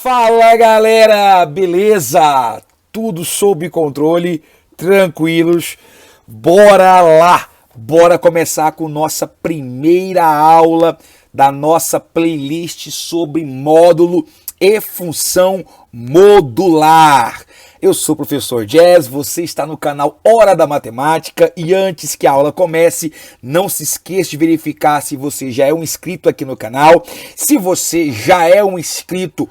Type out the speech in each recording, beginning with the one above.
Fala galera, beleza? Tudo sob controle, tranquilos? Bora lá, bora começar com nossa primeira aula da nossa playlist sobre módulo e função modular. Eu sou o professor Jazz, você está no canal Hora da Matemática e antes que a aula comece, não se esqueça de verificar se você já é um inscrito aqui no canal. Se você já é um inscrito,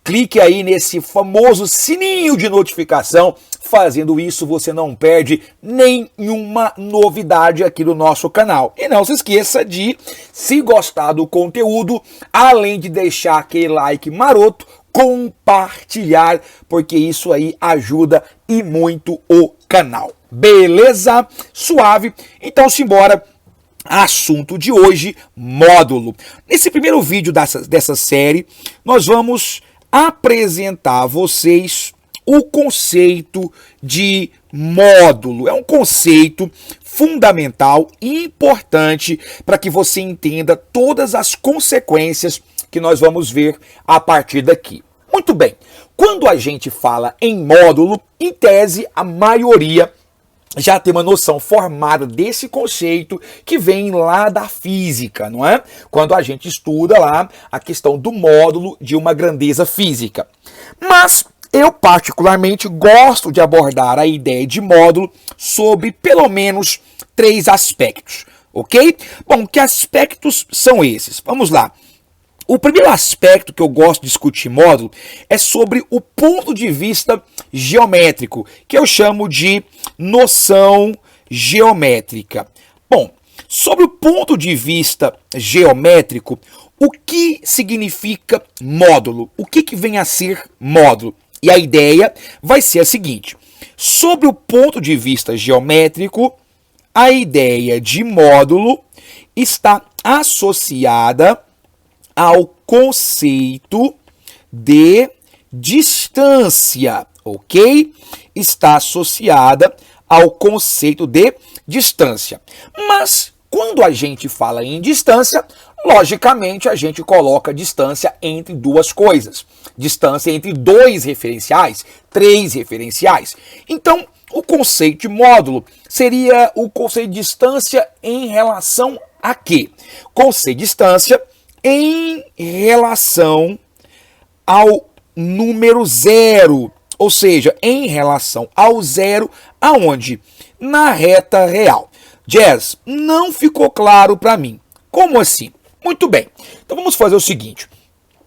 clique aí nesse famoso sininho de notificação. Fazendo isso, você não perde nenhuma novidade aqui do nosso canal. E não se esqueça de, se gostar do conteúdo, além de deixar aquele like maroto, compartilhar, porque isso aí ajuda e muito o canal. Beleza? Suave? Então simbora. Assunto de hoje, módulo. Nesse primeiro vídeo dessa série, nós vamos apresentar a vocês o conceito de módulo. É um conceito fundamental e importante para que você entenda todas as consequências que nós vamos ver a partir daqui. Muito bem, quando a gente fala em módulo, em tese, a maioria já tem uma noção formada desse conceito que vem lá da física, não é? Quando a gente estuda lá a questão do módulo de uma grandeza física. Mas eu particularmente gosto de abordar a ideia de módulo sobre pelo menos 3 aspectos, ok? Bom, que aspectos são esses? Vamos lá. O primeiro aspecto que eu gosto de discutir módulo é sobre o ponto de vista geométrico, que eu chamo de noção geométrica. Bom, sobre o ponto de vista geométrico, o que significa módulo? O que vem a ser módulo? E a ideia vai ser a seguinte: sobre o ponto de vista geométrico, a ideia de módulo está associada ao conceito de distância, ok? Está associada ao conceito de distância. Mas quando a gente fala em distância, logicamente a gente coloca distância entre duas coisas. Distância entre 2 referenciais, 3 referenciais. Então, o conceito de módulo seria o conceito de distância em relação a quê? Conceito de distância em relação ao número 0, ou seja, em relação ao 0, aonde? Na reta real. Jazz, não ficou claro para mim. Como assim? Muito bem, então vamos fazer o seguinte.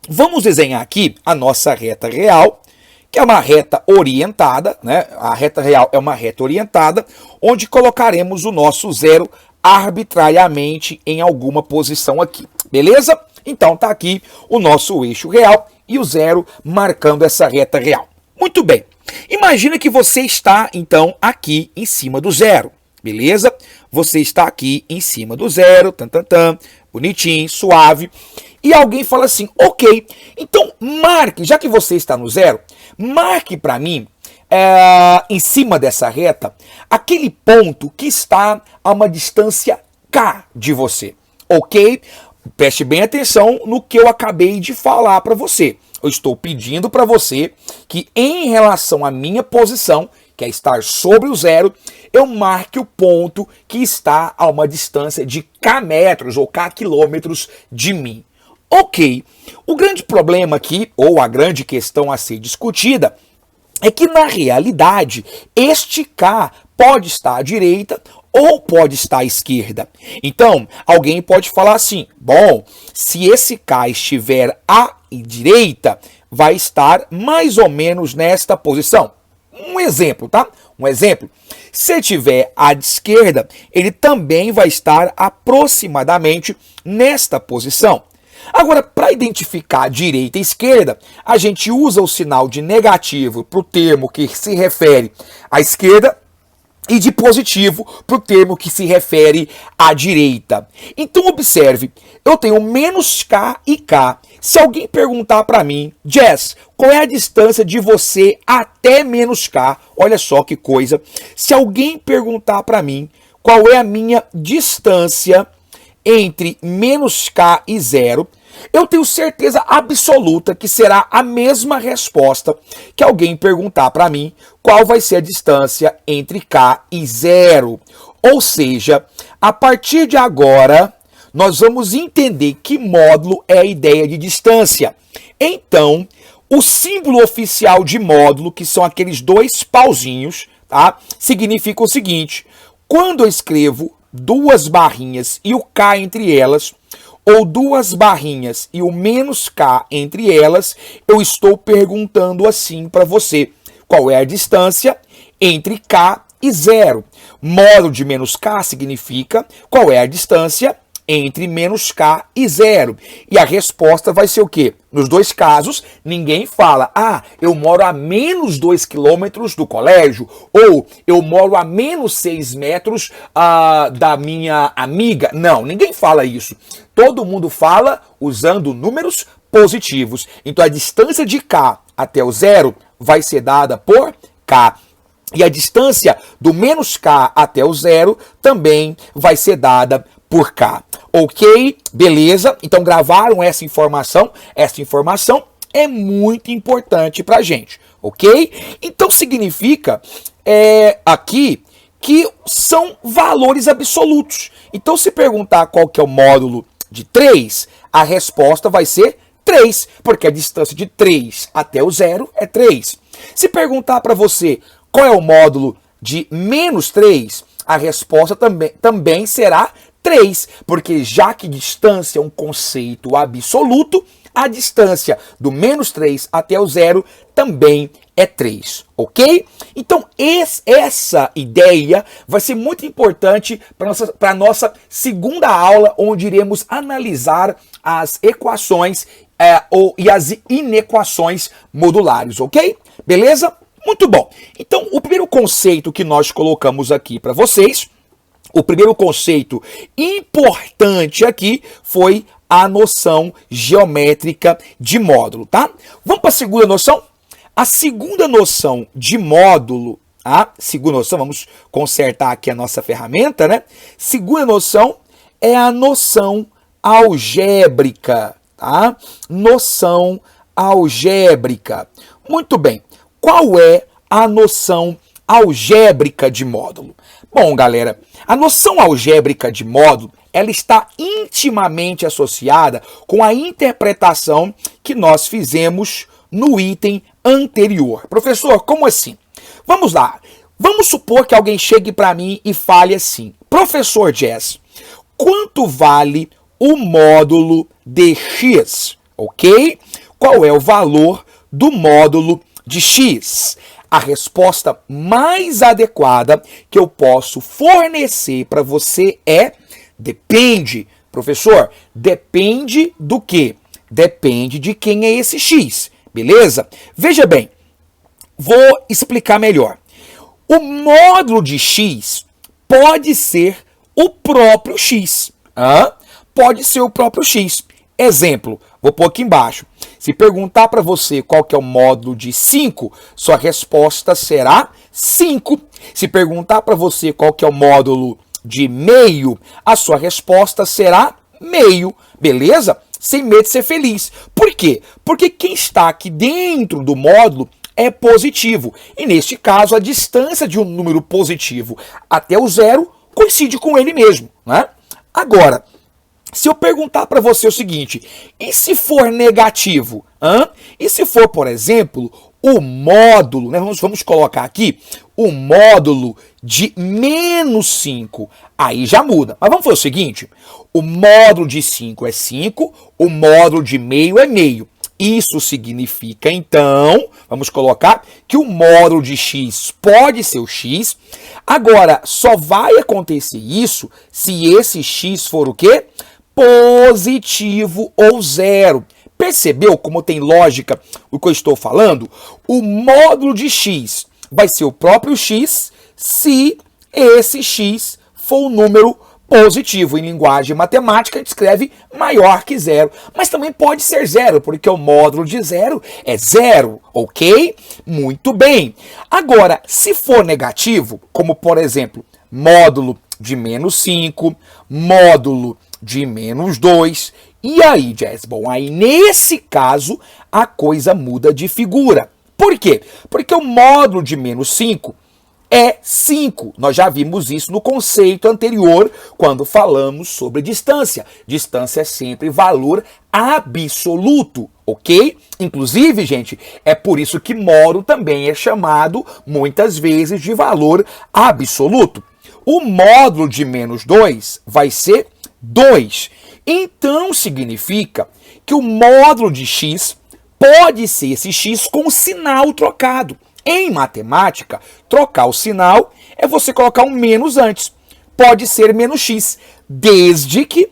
Vamos desenhar aqui a nossa reta real, que é uma reta orientada, né? A reta real é uma reta orientada, onde colocaremos o nosso 0 arbitrariamente em alguma posição aqui. Beleza? Então tá aqui o nosso eixo real e o 0 marcando essa reta real. Muito bem. Imagina que você está então aqui em cima do 0. Beleza? Você está aqui em cima do 0, bonitinho, suave. E alguém fala assim: ok, então marque, já que você está no 0, marque para mim, em cima dessa reta, aquele ponto que está a uma distância K de você. Ok? Preste bem atenção no que eu acabei de falar para você. Eu estou pedindo para você que, em relação à minha posição, que é estar sobre o 0, eu marque o ponto que está a uma distância de K metros ou K quilômetros de mim. Ok, o grande problema aqui, ou a grande questão a ser discutida, é que na realidade este K pode estar à direita ou pode estar à esquerda. Então, alguém pode falar assim: bom, se esse K estiver à direita, vai estar mais ou menos nesta posição. Um exemplo, tá? Um exemplo. Se estiver à esquerda, ele também vai estar aproximadamente nesta posição. Agora, para identificar direita e esquerda, a gente usa o sinal de negativo para o termo que se refere à esquerda e de positivo para o termo que se refere à direita. Então observe, eu tenho menos K e K. Se alguém perguntar para mim: Jazz, qual é a distância de você até menos K? Olha só que coisa. Se alguém perguntar para mim qual é a minha distância entre menos K e 0, Eu tenho certeza absoluta que será a mesma resposta que alguém perguntar para mim qual vai ser a distância entre K e zero. Ou seja, a partir de agora, nós vamos entender que módulo é a ideia de distância. Então, o símbolo oficial de módulo, que são aqueles dois pauzinhos, tá? Significa o seguinte: quando eu escrevo duas barrinhas e o K entre elas, ou duas barrinhas e o menos K entre elas, eu estou perguntando assim para você: qual é a distância entre K e zero? Módulo de menos K significa qual é a distância entre menos K e zero. E a resposta vai ser o quê? Nos dois casos, ninguém fala: ah, eu moro a menos 2 quilômetros do colégio, ou eu moro a menos 6 metros da minha amiga. Não, ninguém fala isso. Todo mundo fala usando números positivos. Então a distância de K até o zero vai ser dada por K. E a distância do menos K até o zero também vai ser dada por K. Ok? Beleza? Então gravaram essa informação? Essa informação é muito importante pra gente. Ok? Então significa aqui que são valores absolutos. Então se perguntar qual que é o módulo de 3, a resposta vai ser 3, porque a distância de 3 até o zero é 3. Se perguntar para você qual é o módulo de menos 3, a resposta também será 3, porque já que distância é um conceito absoluto, a distância do menos 3 até o zero também é 3, ok? Então essa ideia vai ser muito importante para a nossa segunda aula, onde iremos analisar as equações e as inequações modulares, ok? Beleza? Muito bom. Então o primeiro conceito que nós colocamos aqui para vocês, o primeiro conceito importante aqui foi a noção geométrica de módulo, tá? Vamos para a segunda noção? A segunda noção de módulo, vamos consertar aqui a nossa ferramenta, né? Segunda noção é a noção algébrica, tá? Noção algébrica. Muito bem. Qual é a noção algébrica de módulo? Bom, galera, a noção algébrica de módulo, ela está intimamente associada com a interpretação que nós fizemos no item anterior. Professor, como assim? Vamos lá. Vamos supor que alguém chegue para mim e fale assim: professor Jazz, quanto vale o módulo de x? Ok? Qual é o valor do módulo de x? A resposta mais adequada que eu posso fornecer para você é: depende. Professor, depende do quê? Depende de quem é esse x, beleza? Veja bem, vou explicar melhor. O módulo de x pode ser o próprio x. Pode ser o próprio x. Exemplo, vou pôr aqui embaixo. Se perguntar para você qual que é o módulo de 5, sua resposta será 5. Se perguntar para você qual que é o módulo de meio, a sua resposta será meio. Beleza? Sem medo de ser feliz. Por quê? Porque quem está aqui dentro do módulo é positivo. E neste caso, a distância de um número positivo até o zero coincide com ele mesmo, né? Agora, se eu perguntar para você o seguinte: e se for negativo? E se for, por exemplo, o módulo, né? Vamos colocar aqui o módulo de menos 5. Aí já muda. Mas vamos fazer o seguinte: o módulo de 5 é 5, o módulo de meio é meio. Isso significa, então, vamos colocar que o módulo de x pode ser o x. Agora, só vai acontecer isso se esse x for o quê? Positivo ou zero. Percebeu como tem lógica o que eu estou falando? O módulo de x vai ser o próprio x se esse x for um número positivo. Em linguagem matemática, a gente escreve maior que zero. Mas também pode ser zero, porque o módulo de zero é zero, ok? Muito bem. Agora, se for negativo, como por exemplo, módulo de menos 5, módulo de menos 2 E aí, Jazz? Bom, aí nesse caso a coisa muda de figura. Por quê? Porque o módulo de menos 5 é 5. Nós já vimos isso no conceito anterior, quando falamos sobre distância. Distância é sempre valor absoluto, ok? Inclusive, gente, é por isso que módulo também é chamado, muitas vezes, de valor absoluto. O módulo de menos 2 vai ser 2. Então, significa que o módulo de x pode ser esse x com sinal trocado. Em matemática, trocar o sinal é você colocar um menos antes. Pode ser menos x, desde que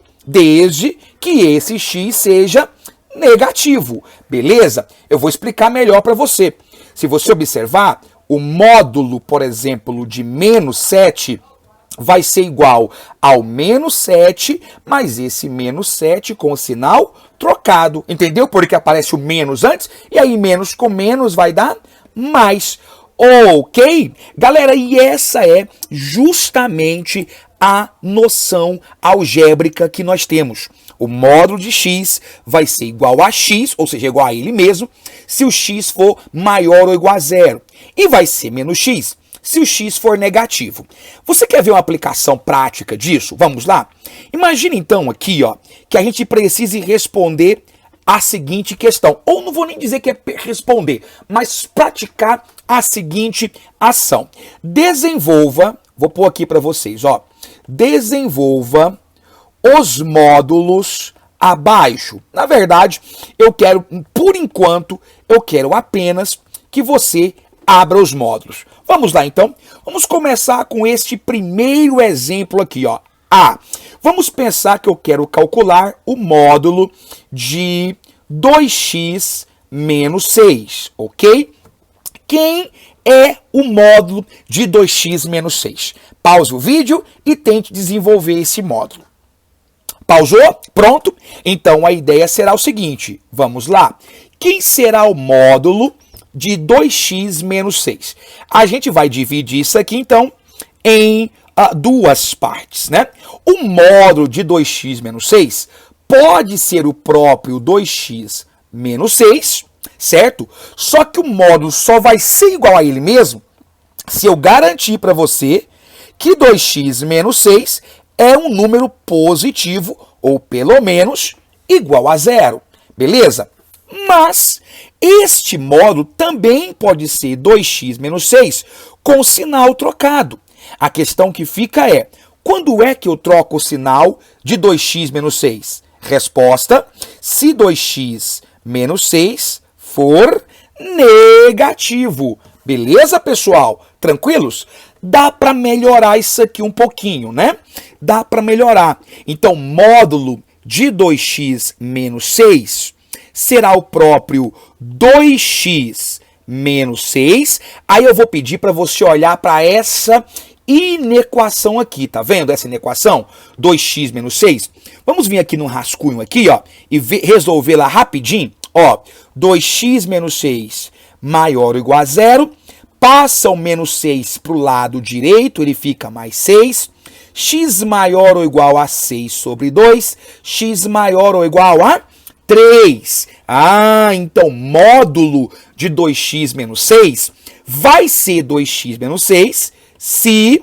esse x seja negativo. Beleza? Eu vou explicar melhor para você. Se você observar, o módulo, por exemplo, de menos 7 vai ser igual ao menos 7, mas esse menos 7 com o sinal trocado. Entendeu? Porque aparece o menos antes, e aí menos com menos vai dar mais. Ok? Galera, e essa é justamente a noção algébrica que nós temos. O módulo de x vai ser igual a x, ou seja, igual a ele mesmo, se o x for maior ou igual a zero. E vai ser menos x se o x for negativo. Você quer ver uma aplicação prática disso? Vamos lá? Imagina então aqui, ó, que a gente precise responder a seguinte questão. Ou não vou nem dizer que é responder, mas praticar a seguinte ação. Desenvolva, vou pôr aqui para vocês, ó. Desenvolva os módulos abaixo. Na verdade, eu quero, por enquanto, eu quero apenas que você abra os módulos. Vamos lá, então. Vamos começar com este primeiro exemplo aqui, ó. A. Vamos pensar que eu quero calcular o módulo de 2x menos 6, ok? Quem é o módulo de 2x menos 6? Pause o vídeo e tente desenvolver esse módulo. Pausou? Pronto? Então a ideia será o seguinte, vamos lá. Quem será o módulo de 2x menos 6? A gente vai dividir isso aqui, então, em duas partes, né? O módulo de 2x menos 6 pode ser o próprio 2x menos 6, certo? Só que o módulo só vai ser igual a ele mesmo se eu garantir para você que 2x menos 6 é um número positivo, ou pelo menos igual a zero, beleza? Mas este módulo também pode ser 2x menos 6 com sinal trocado. A questão que fica é, quando é que eu troco o sinal de 2x menos 6? Resposta, se 2x menos 6 for negativo. Beleza, pessoal? Tranquilos? Dá para melhorar isso aqui um pouquinho, né? Dá para melhorar. Então, módulo de 2x menos 6 será o próprio 2x menos 6. Aí eu vou pedir para você olhar para essa inequação aqui, tá vendo essa inequação? 2x menos 6. Vamos vir aqui no rascunho aqui, ó, e resolvê-la rapidinho. Ó, 2x menos 6 maior ou igual a zero. Passa o menos 6 para o lado direito, ele fica mais 6. X maior ou igual a 6 sobre 2. X maior ou igual a 3. Então módulo de 2x menos 6 vai ser 2x menos 6 se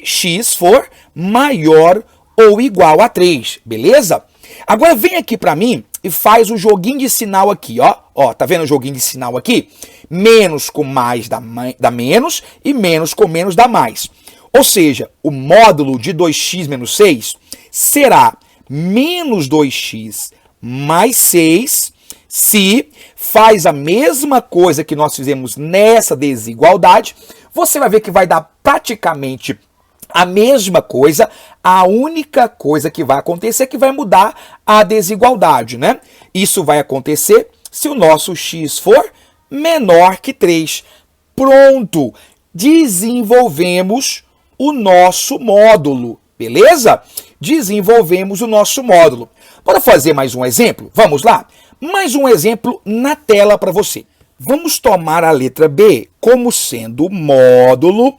x for maior ou igual a 3, beleza? Agora vem aqui para mim e faz o joguinho de sinal aqui, ó. Ó, tá vendo o joguinho de sinal aqui? Menos com mais dá menos e menos com menos dá mais. Ou seja, o módulo de 2x menos 6 será menos 2x mais 6 se faz a mesma coisa que nós fizemos nessa desigualdade. Você vai ver que vai dar praticamente a mesma coisa. A única coisa que vai acontecer é que vai mudar a desigualdade, né? Isso vai acontecer se o nosso x for menor que 3. Pronto! Desenvolvemos o nosso módulo, beleza? Desenvolvemos o nosso módulo. Bora fazer mais um exemplo? Vamos lá? Mais um exemplo na tela para você. Vamos tomar a letra B como sendo o módulo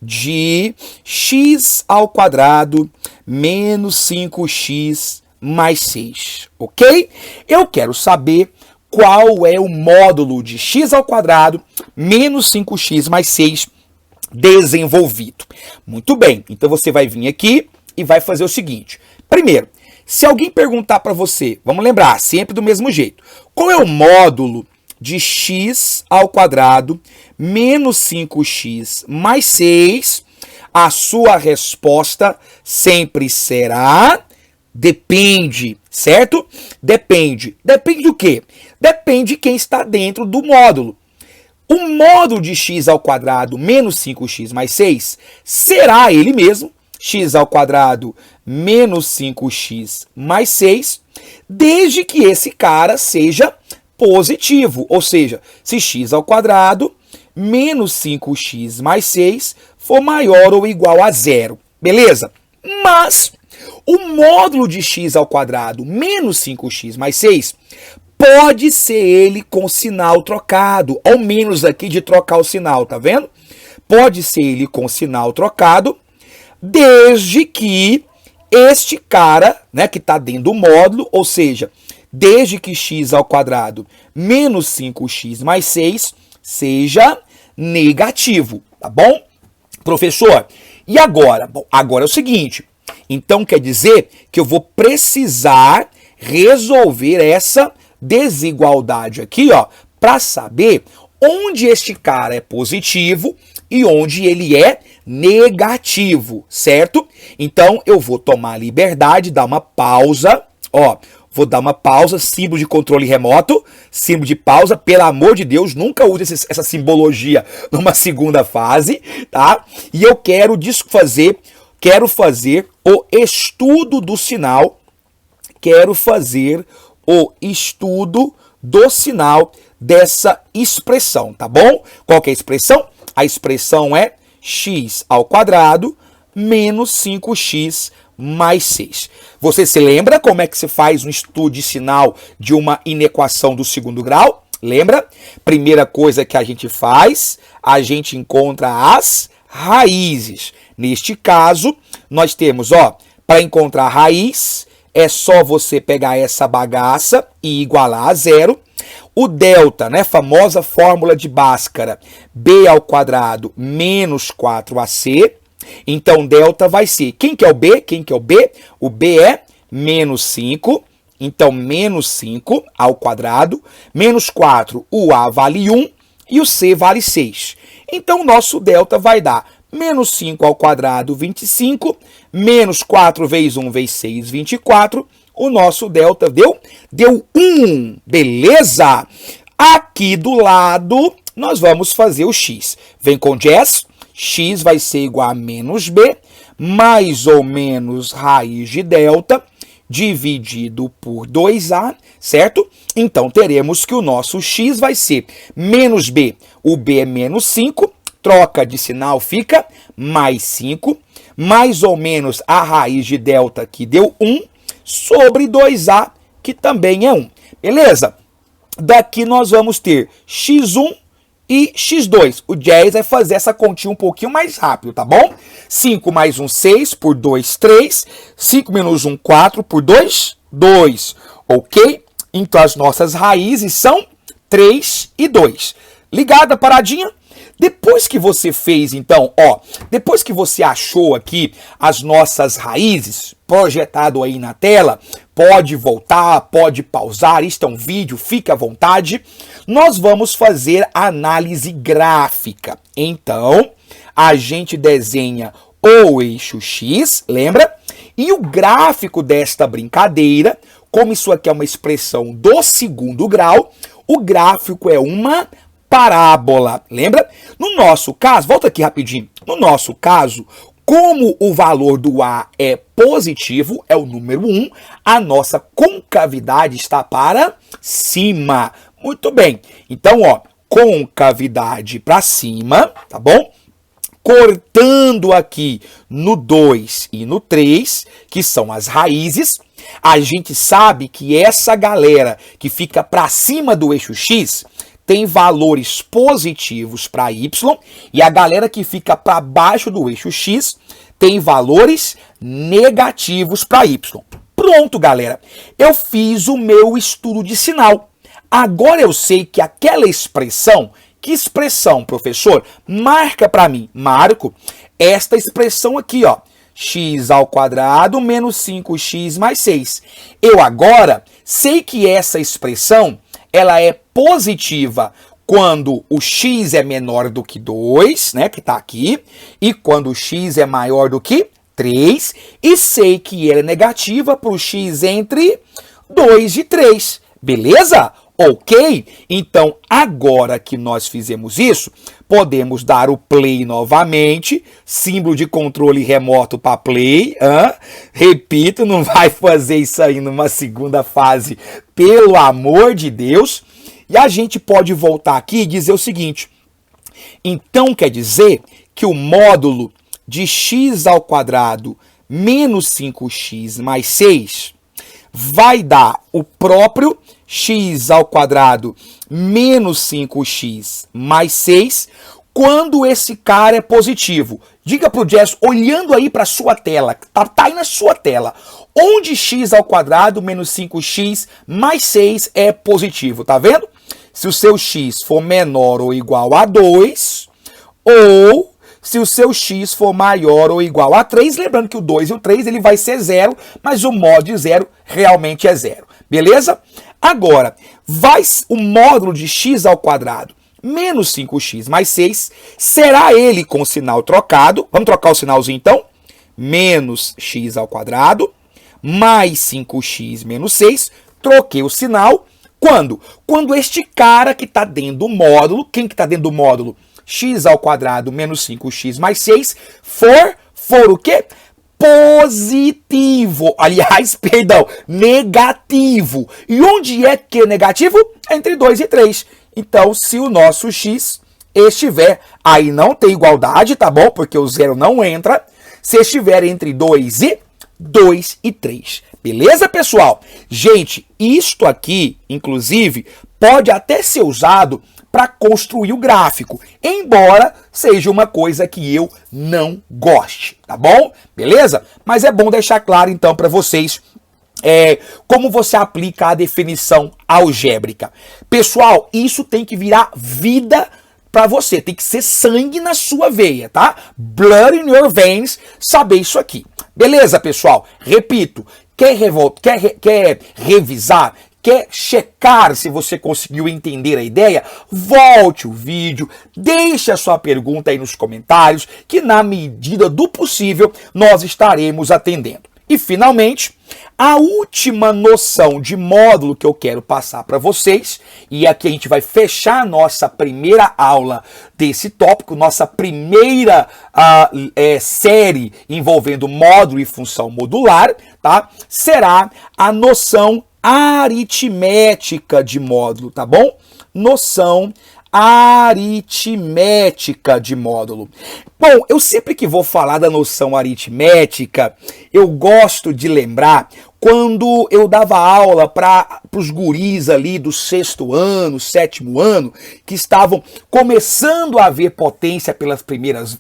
de x ao quadrado menos 5x mais 6, ok? Eu quero saber qual é o módulo de x ao quadrado menos 5x mais 6 desenvolvido. Muito bem, então você vai vir aqui e vai fazer o seguinte. Primeiro, se alguém perguntar para você, vamos lembrar, sempre do mesmo jeito, qual é o módulo de x ao quadrado menos 5x mais 6, a sua resposta sempre será depende, certo? Depende. Depende do quê? Depende de quem está dentro do módulo. O módulo de x ao quadrado menos 5x mais 6 será ele mesmo, x ao quadrado menos 5x mais 6, desde que esse cara seja positivo. Ou seja, se x ao quadrado menos 5x mais 6 for maior ou igual a zero. Beleza? Mas o módulo de x ao quadrado menos 5x mais 6 pode ser ele com sinal trocado, ao menos aqui de trocar o sinal, tá vendo? Pode ser ele com sinal trocado, desde que este cara, né, que está dentro do módulo, ou seja, desde que x ao quadrado menos 5x mais 6 seja negativo, tá bom? Professor, e agora? Bom, agora é o seguinte, então quer dizer que eu vou precisar resolver essa desigualdade aqui, ó, para saber onde este cara é positivo e onde ele é negativo, certo? Então eu vou tomar a liberdade, dar uma pausa, ó, vou dar uma pausa, símbolo de controle remoto, símbolo de pausa, pelo amor de Deus, nunca use essa simbologia numa segunda fase, tá? E eu quero fazer o estudo do sinal, dessa expressão, tá bom? Qual que é a expressão? A expressão é x ao quadrado menos 5x mais 6. Você se lembra como é que se faz um estudo de sinal de uma inequação do segundo grau? Lembra? Primeira coisa que a gente faz, a gente encontra as raízes. Neste caso, nós temos, ó, para encontrar a raiz, é só você pegar essa bagaça e igualar a zero. O delta, né, famosa fórmula de Bhaskara, b ao quadrado menos 4ac. Então, delta vai ser, quem que é o b? O b é menos 5. Então, menos 5 ao quadrado, menos 4, o a vale 1 e o c vale 6. Então, o nosso delta vai dar menos 5 ao quadrado, 25, menos 4 vezes 1 vezes 6, 24. O nosso delta deu 1, beleza? Aqui do lado, nós vamos fazer o x. Vem com jazz, x vai ser igual a menos b, mais ou menos raiz de delta, dividido por 2a, certo? Então, teremos que o nosso x vai ser menos b, o b é menos 5, troca de sinal fica mais 5, mais ou menos a raiz de delta que deu 1, sobre 2a, que também é 1. Beleza? Daqui nós vamos ter x1 e x2. O Jazz vai fazer essa continha um pouquinho mais rápido, tá bom? 5 mais 1, 6, por 2, 3. 5 menos 1, 4, por 2, 2. Ok? Então as nossas raízes são 3 e 2. Ligada, paradinha? Depois que você fez, então, ó, depois que você achou aqui as nossas raízes, projetado aí na tela, pode voltar, pode pausar, isto é um vídeo, fique à vontade. Nós vamos fazer análise gráfica. Então, a gente desenha o eixo X, lembra? E o gráfico desta brincadeira, como isso aqui é uma expressão do segundo grau, o gráfico é uma parábola, lembra? No nosso caso, volta aqui rapidinho, no nosso caso, como o valor do A é positivo, é o número 1, a nossa concavidade está para cima. Muito bem, então, ó, concavidade para cima, tá bom? Cortando aqui no 2 e no 3, que são as raízes, a gente sabe que essa galera que fica para cima do eixo X tem valores positivos para y, e a galera que fica para baixo do eixo x tem valores negativos para y. Pronto, galera. Eu fiz o meu estudo de sinal. Agora eu sei que aquela expressão, que expressão, professor? Marca para mim. Marco esta expressão aqui, ó. X ao quadrado menos 5x mais 6. Eu agora sei que essa expressão, ela é positiva quando o x é menor do que 2, né, que está aqui, e quando o x é maior do que 3, e sei que ela é negativa para o x entre 2 e 3, beleza? Ok? Então, agora que nós fizemos isso, podemos dar o play novamente, símbolo de controle remoto para play, repito, não vai fazer isso aí numa segunda fase, pelo amor de Deus, e a gente pode voltar aqui e dizer o seguinte, então quer dizer que o módulo de x ao quadrado menos 5x mais 6 vai dar o próprio x ao quadrado menos 5x mais 6 quando esse cara é positivo. Diga pro Jess, olhando aí para sua tela, tá aí na sua tela, onde x ao quadrado menos 5x mais 6 é positivo, tá vendo? Se o seu x for menor ou igual a 2, ou se o seu x for maior ou igual a 3, lembrando que o 2 e o 3 ele vai ser 0, mas o módulo de 0 realmente é 0, beleza? Agora, o módulo de x ao quadrado menos 5x mais 6, será ele com o sinal trocado, vamos trocar o sinalzinho então? Menos x ao quadrado mais 5x menos 6, troquei o sinal, quando? Quando este cara que está dentro do módulo, quem que está dentro do módulo? X ao quadrado menos 5x mais 6 for o quê? Positivo. Aliás, perdão, negativo. E onde é que é negativo? Entre 2 e 3. Então, se o nosso x estiver, aí não tem igualdade, tá bom? Porque o 0 não entra. Se estiver entre 2 e 3. Beleza, pessoal? Gente, isto aqui, inclusive, pode até ser usado para construir o gráfico, embora seja uma coisa que eu não goste, tá bom? Beleza? Mas é bom deixar claro, então, para vocês como você aplica a definição algébrica. Pessoal, isso tem que virar vida para você, tem que ser sangue na sua veia, tá? Blood in your veins, saber isso aqui. Beleza, pessoal? Repito, quer revisar? Quer checar se você conseguiu entender a ideia? Volte o vídeo, deixe a sua pergunta aí nos comentários, que na medida do possível nós estaremos atendendo. E finalmente, a última noção de módulo que eu quero passar para vocês, e aqui a gente vai fechar a nossa primeira aula desse tópico, nossa primeira série envolvendo módulo e função modular, tá? Será a noção aritmética de módulo, tá bom? Noção aritmética de módulo. Bom, eu sempre que vou falar da noção aritmética, eu gosto de lembrar quando eu dava aula para os guris ali do 6º ano, 7º ano, que estavam começando a ver potência pelas primeiras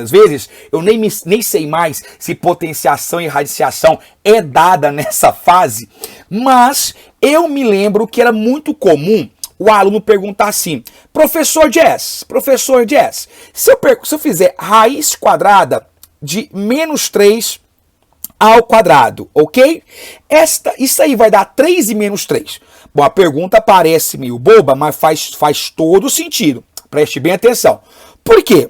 vezes. Eu nem sei mais se potenciação e radiciação é dada nessa fase, mas eu me lembro que era muito comum o aluno perguntar assim, professor Jess, se eu fizer raiz quadrada de menos 3 ao quadrado, ok? Isso aí vai dar 3 e menos 3. Bom, a pergunta parece meio boba, mas faz todo sentido. Preste bem atenção. Por quê?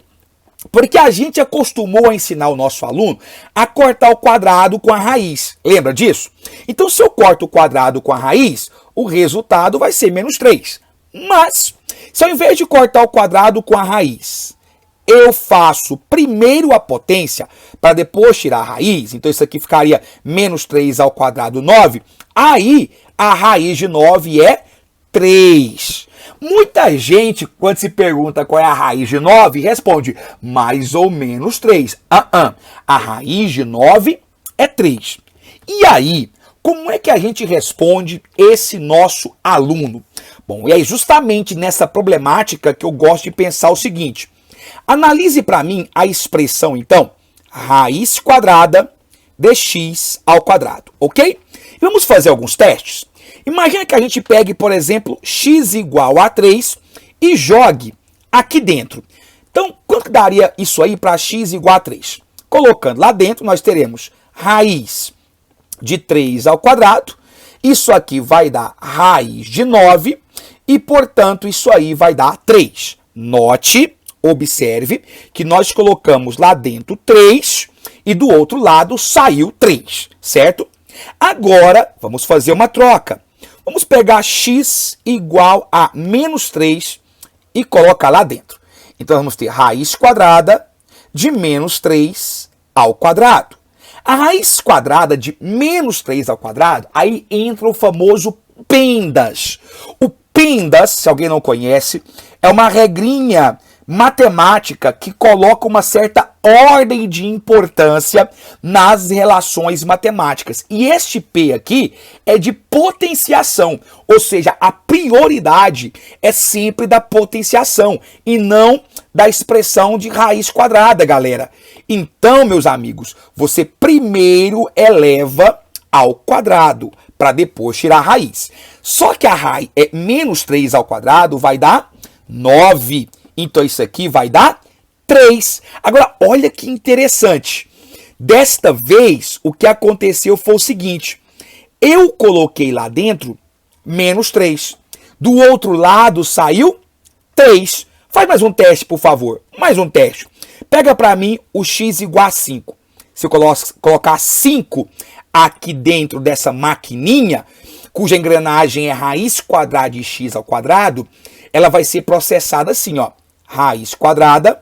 Porque a gente acostumou a ensinar o nosso aluno a cortar o quadrado com a raiz. Lembra disso? Então, se eu corto o quadrado com a raiz, o resultado vai ser menos 3. Mas, se ao invés de cortar o quadrado com a raiz, eu faço primeiro a potência para depois tirar a raiz, então isso aqui ficaria menos 3 ao quadrado 9, aí a raiz de 9 é 3. Muita gente, quando se pergunta qual é a raiz de 9, responde mais ou menos 3. A raiz de 9 é 3. E aí, como é que a gente responde esse nosso aluno? Bom, e é justamente nessa problemática que eu gosto de pensar o seguinte. Analise para mim a expressão, então, raiz quadrada de x ao quadrado, ok? Vamos fazer alguns testes? Imagina que a gente pegue, por exemplo, x igual a 3 e jogue aqui dentro. Então, quanto daria isso aí para x igual a 3? Colocando lá dentro, nós teremos raiz de 3 ao quadrado. Isso aqui vai dar raiz de 9 e, portanto, isso aí vai dar 3. Note, observe que nós colocamos lá dentro 3 e do outro lado saiu 3, certo? Agora, vamos fazer uma troca. Vamos pegar x igual a menos 3 e colocar lá dentro. Então, vamos ter raiz quadrada de menos 3 ao quadrado. A raiz quadrada de menos 3 ao quadrado, aí entra o famoso PENDAS. O PENDAS, se alguém não conhece, é uma regrinha matemática que coloca uma certa ordem de importância nas relações matemáticas. E este P aqui é de potenciação, ou seja, a prioridade é sempre da potenciação e não da expressão de raiz quadrada, galera. Então, meus amigos, você primeiro eleva ao quadrado para depois tirar a raiz. Só que a raiz é menos 3 ao quadrado vai dar 9. Então, isso aqui vai dar 3. Agora, olha que interessante. Desta vez, o que aconteceu foi o seguinte. Eu coloquei lá dentro menos 3. Do outro lado saiu 3. Faz mais um teste, por favor. Mais um teste. Pega para mim o x igual a 5. Se eu colocar 5 aqui dentro dessa maquininha, cuja engrenagem é raiz quadrada de x ao quadrado, ela vai ser processada assim, ó. Raiz quadrada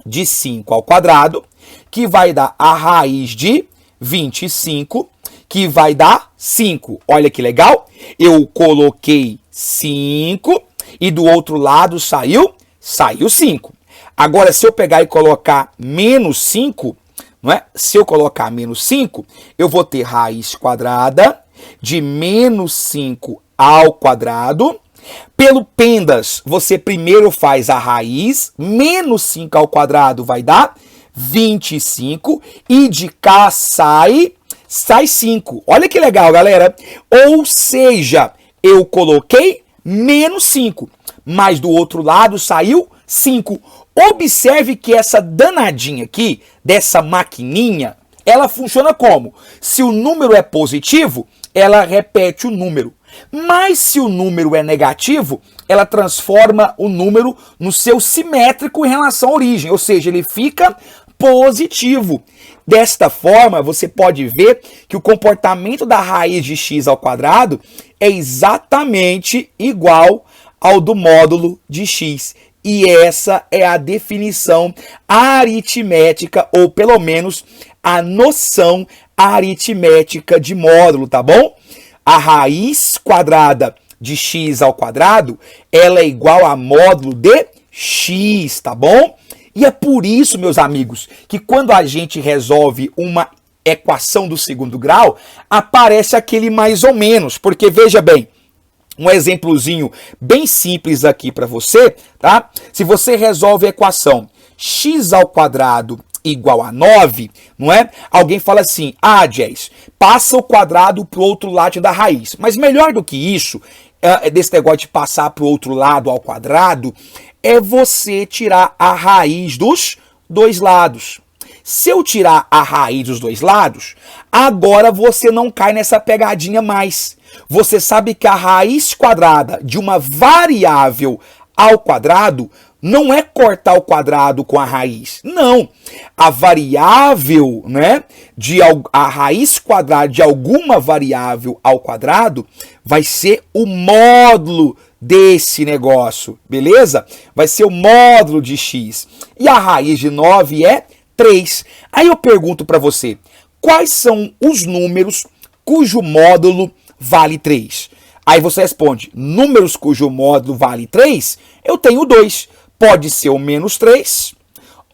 de 5 ao quadrado, que vai dar a raiz de 25, que vai dar 5. Olha que legal. Eu coloquei 5 e do outro lado saiu 5. Agora, se eu pegar e colocar menos 5, não é? Se eu colocar menos 5, eu vou ter raiz quadrada de menos 5 ao quadrado. Pelo PENDAS, você primeiro faz a raiz, menos 5 ao quadrado vai dar 25, e de cá sai 5. Olha que legal, galera. Ou seja, eu coloquei menos 5, mas do outro lado saiu 5. Observe que essa danadinha aqui, dessa maquininha, ela funciona como? Se o número é positivo, ela repete o número. Mas se o número é negativo, ela transforma o número no seu simétrico em relação à origem, ou seja, ele fica positivo. Desta forma, você pode ver que o comportamento da raiz de x ao quadrado é exatamente igual ao do módulo de x. E essa é a definição aritmética, ou pelo menos a noção aritmética de módulo, tá bom? A raiz quadrada de x ao quadrado, ela é igual a módulo de x, tá bom? E é por isso, meus amigos, que quando a gente resolve uma equação do segundo grau, aparece aquele mais ou menos, porque veja bem, um exemplozinho bem simples aqui para você, tá? Se você resolve a equação x ao quadrado igual a 9, não é? Alguém fala assim, Jess, passa o quadrado para o outro lado da raiz. Mas melhor do que isso, desse negócio de passar para o outro lado ao quadrado, é você tirar a raiz dos dois lados. Se eu tirar a raiz dos dois lados, agora você não cai nessa pegadinha mais. Você sabe que a raiz quadrada de uma variável ao quadrado não é cortar o quadrado com a raiz. Não. A variável, né, a raiz quadrada de alguma variável ao quadrado vai ser o módulo desse negócio, beleza? Vai ser o módulo de x. E a raiz de 9 é 3. Aí eu pergunto para você, quais são os números cujo módulo vale 3? Aí você responde, números cujo módulo vale 3, eu tenho 2. Pode ser o menos 3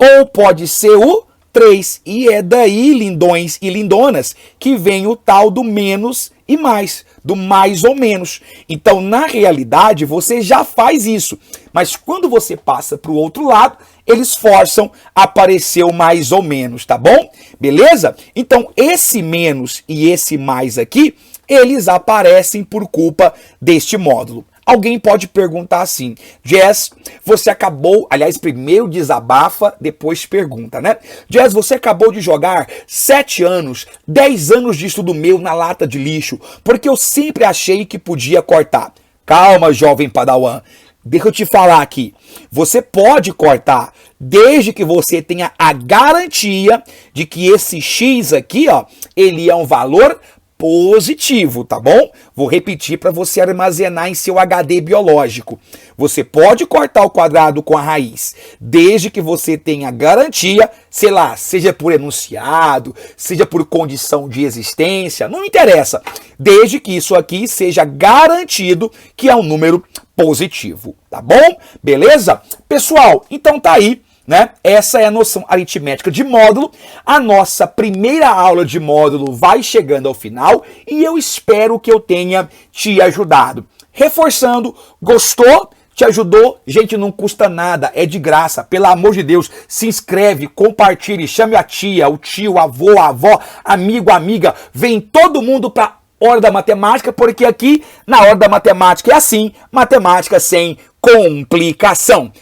ou pode ser o 3. E é daí, lindões e lindonas, que vem o tal do menos e mais, do mais ou menos. Então, na realidade, você já faz isso. Mas quando você passa para o outro lado, eles forçam a aparecer o mais ou menos, tá bom? Beleza? Então, esse menos e esse mais aqui, eles aparecem por culpa deste módulo. Alguém pode perguntar assim, Jazz, você acabou, aliás, primeiro desabafa, depois pergunta, né? Jazz, você acabou de jogar 7 anos, 10 anos de estudo meu na lata de lixo, porque eu sempre achei que podia cortar. Calma, jovem padawan, deixa eu te falar aqui. Você pode cortar, desde que você tenha a garantia de que esse X aqui, ó, ele é um valor positivo, tá bom? Vou repetir para você armazenar em seu HD biológico. Você pode cortar o quadrado com a raiz, desde que você tenha garantia, sei lá, seja por enunciado, seja por condição de existência, não interessa, desde que isso aqui seja garantido que é um número positivo, tá bom? Beleza? Pessoal, então tá aí, né? Essa é a noção aritmética de módulo. A nossa primeira aula de módulo vai chegando ao final e eu espero que eu tenha te ajudado. Reforçando, gostou? Te ajudou? Gente, não custa nada, é de graça. Pelo amor de Deus, se inscreve, compartilhe, chame a tia, o tio, o avô, a avó, amigo, amiga. Vem todo mundo para Hora da Matemática, porque aqui na Hora da Matemática é assim, matemática sem complicação.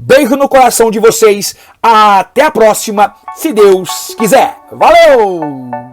Beijo no coração de vocês. Até a próxima, se Deus quiser. Valeu!